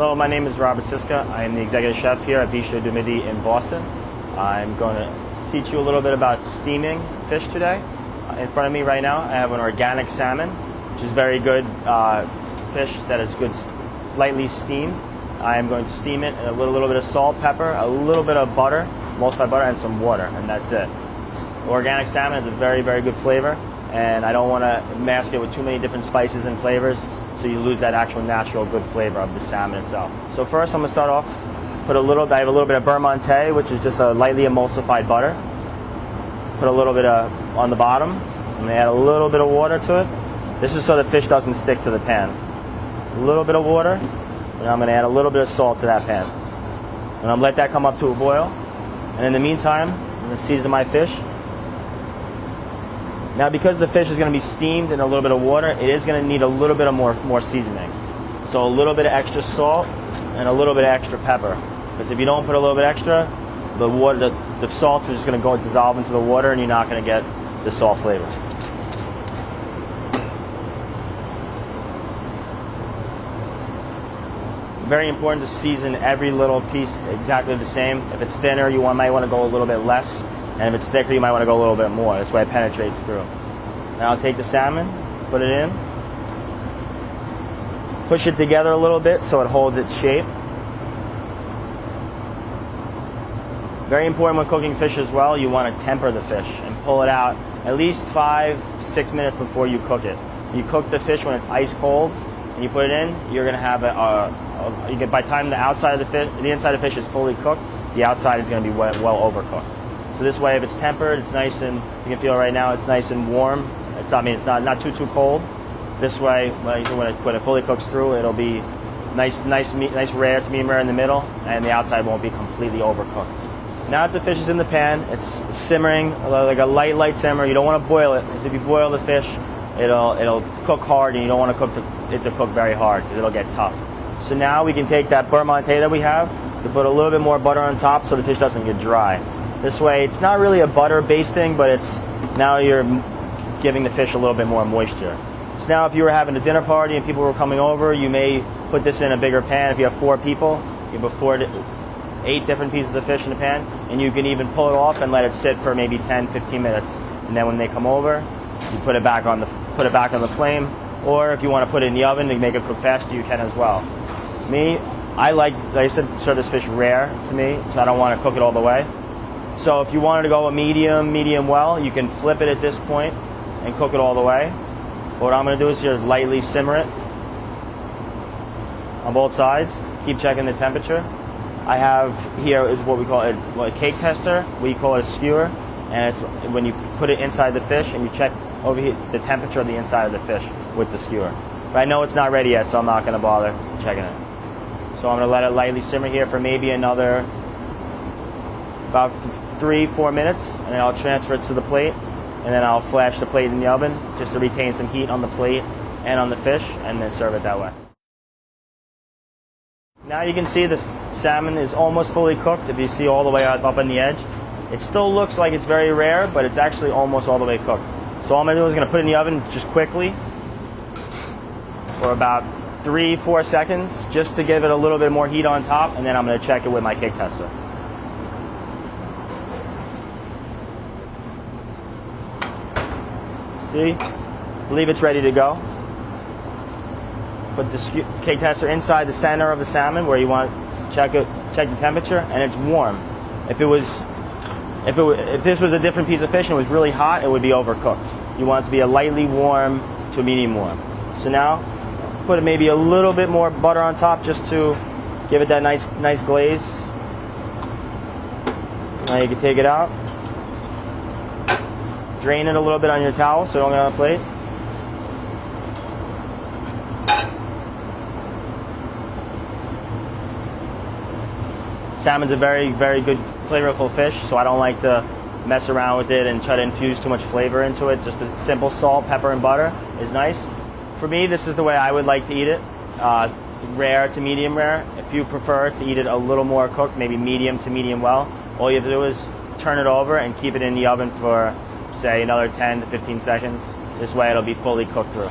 Hello, my name is Robert Sisca. I am the executive chef here at Bistro Midi in Boston. I'm going to teach you a little bit about steaming fish today. In front of me right now, I have an organic salmon, which is very good fish that is good, lightly steamed. I am going to steam it in a little bit of salt, pepper, a little bit of butter, emulsified butter, and some water, and that's it. Organic salmon has a very, very good flavor, and I don't want to mask it with too many different spices and flavors, so you lose that actual natural good flavor of the salmon itself. So first I'm going to start off, I have a little bit of beurre monté, which is just a lightly emulsified butter. Put a little bit on the bottom, and add a little bit of water to it. This is so the fish doesn't stick to the pan. A little bit of water, and I'm going to add a little bit of salt to that pan. And I'm going to let that come up to a boil. And in the meantime, I'm going to season my fish. Now, because the fish is going to be steamed in a little bit of water, it is going to need a little bit of more seasoning. So a little bit of extra salt and a little bit of extra pepper. Because if you don't put a little bit extra, the salt is just going to go dissolve into the water, and you're not going to get the salt flavor. Very important to season every little piece exactly the same. If it's thinner, you might want to go a little bit less. And if it's thicker, you might want to go a little bit more. This way it penetrates through. Now I'll take the salmon, put it in, push it together a little bit so it holds its shape. Very important when cooking fish as well, you want to temper the fish and pull it out at least 5-6 minutes before you cook it. You cook the fish when it's ice cold and you put it in, you're going to have by the time the inside of the fish is fully cooked, the outside is going to be well overcooked. So this way, if it's tempered, it's nice, and you can feel right now it's nice and warm. It's not too cold. This way, when it fully cooks through, it'll be nice rare to medium rare in the middle, and the outside won't be completely overcooked. Now that the fish is in the pan, it's simmering like a light simmer. You don't want to boil it, because if you boil the fish, it'll cook hard, and you don't want it to cook very hard, because it'll get tough. So now we can take that beurre monté that we have, to put a little bit more butter on top so the fish doesn't get dry. This way, it's not really a butter basting, but now you're giving the fish a little bit more moisture. So now if you were having a dinner party and people were coming over, you may put this in a bigger pan. If you have 4 people, you put 8 different pieces of fish in the pan, and you can even pull it off and let it sit for maybe 10-15 minutes. And then when they come over, you put it back on the flame, or if you want to put it in the oven to make it cook faster, you can as well. I like I said, serve this fish rare to me, so I don't want to cook it all the way. So if you wanted to go a medium well, you can flip it at this point and cook it all the way. But what I'm going to do is just lightly simmer it on both sides. Keep checking the temperature. I have here is what we call a cake tester. We call it a skewer, and it's when you put it inside the fish and you check over here the temperature of the inside of the fish with the skewer. But I know it's not ready yet, so I'm not going to bother checking it. So I'm going to let it lightly simmer here for maybe another about 3-4 minutes, and then I'll transfer it to the plate, and then I'll flash the plate in the oven just to retain some heat on the plate and on the fish, and then serve it that way. Now you can see the salmon is almost fully cooked. If you see all the way up on the edge, it still looks like it's very rare, but it's actually almost all the way cooked. So all I'm going to do is going to put it in the oven just quickly for about 3-4 seconds, just to give it a little bit more heat on top, and then I'm going to check it with my cake tester. See? I believe it's ready to go. Put the cake tester inside the center of the salmon where you want to check the temperature, and it's warm. If this was a different piece of fish and it was really hot, it would be overcooked. You want it to be a lightly warm to a medium warm. So now, put maybe a little bit more butter on top just to give it that nice glaze. Now you can take it out. Drain it a little bit on your towel so it don't get on the plate. Salmon's a very, very good flavorful fish, so I don't like to mess around with it and try to infuse too much flavor into it. Just a simple salt, pepper, and butter is nice. For me, this is the way I would like to eat it. Rare to medium rare. If you prefer to eat it a little more cooked, maybe medium to medium well, all you have to do is turn it over and keep it in the oven for, say, another 10 to 15 seconds. This way it'll be fully cooked through.